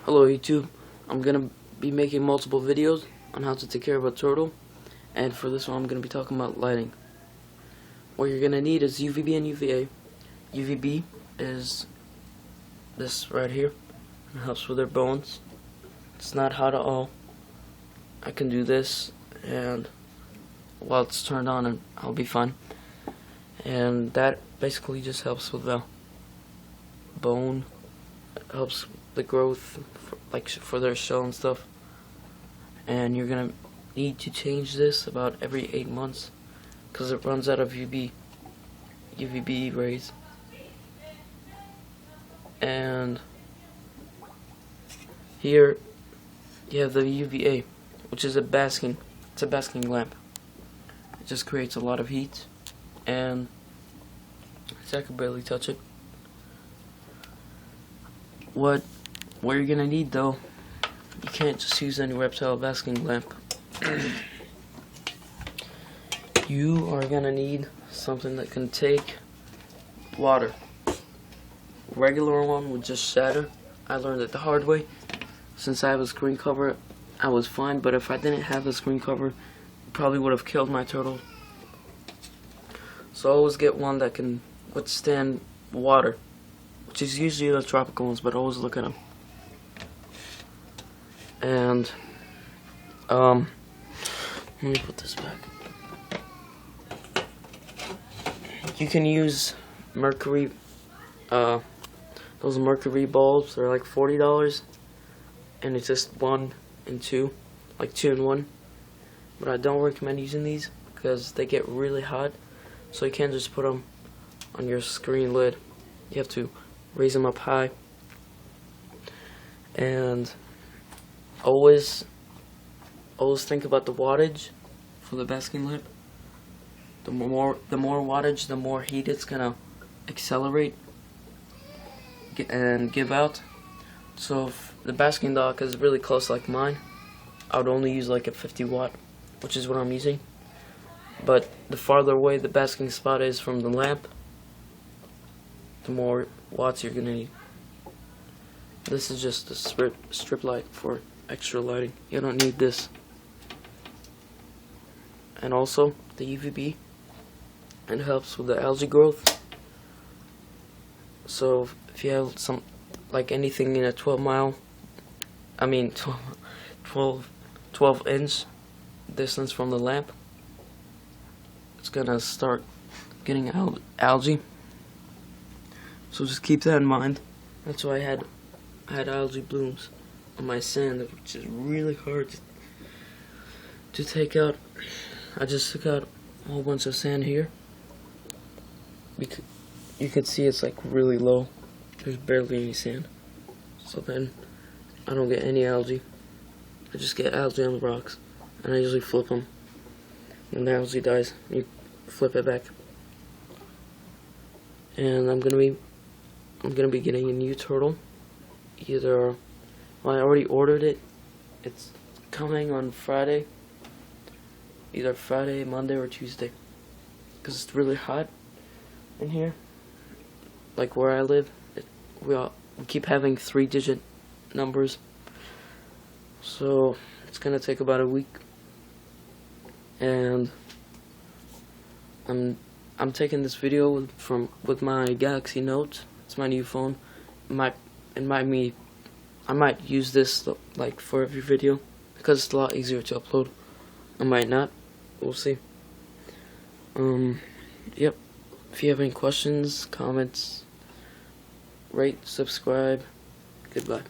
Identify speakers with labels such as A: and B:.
A: Hello YouTube, I'm going to be making multiple videos on how to take care of a turtle, and for this one I'm going to be talking about lighting. What you're going to need is UVB and UVA. UVB is this right here. It helps with their bones. It's not hot at all. I can do this and while it's turned on and I'll be fine. And that basically just helps with the bone. It helps the growth for their shell and stuff. And you're gonna need to change this about every 8 months because it runs out of UVB rays. And here you have the UVA, which is it's a basking lamp. It just creates a lot of heat, and I can barely touch it. What you're gonna need though, you can't just use any reptile basking lamp. You are gonna need something that can take water. Regular one would just shatter. I learned it the hard way. Since I have a screen cover, I was fine, but if I didn't have a screen cover, it probably would have killed my turtle. So always get one that can withstand water, which is usually the tropical ones, but always look at them. And let me put this back. You can use mercury, those mercury bulbs. They're like $40, and it's just 1 and 2, like 2 in 1. But I don't recommend using these because they get really hot, so you can't just put them on your screen lid. You have to raise them up high. And always think about the wattage for the basking lamp. The more wattage, the more heat it's gonna accelerate and give out. So if the basking dock is really close like mine, I would only use like a 50 watt, which is what I'm using. But the farther away the basking spot is from the lamp, the more watts you're gonna need. This is just a strip light for extra lighting. You don't need this. And also the UVB, it helps with the algae growth. So if you have anything in a 12 inch distance from the lamp, it's gonna start getting algae. So just keep that in mind. That's why I had algae blooms on my sand, which is really hard to take out. I just took out a whole bunch of sand here. Because you can see it's like really low. There's barely any sand. So then I don't get any algae. I just get algae on the rocks, and I usually flip them. When the algae dies, you flip it back. And I'm gonna be getting a new turtle. Well, I already ordered it. It's coming on Friday. Either Friday, Monday, or Tuesday. Because it's really hot in here. Like where I live, we keep having 3-digit numbers. So it's gonna take about a week. And I'm taking this video with my Galaxy Note. It's my new phone. I might use this like for every video because it's a lot easier to upload. I might not. We'll see. Yep. If you have any questions, comments, rate, subscribe. Goodbye.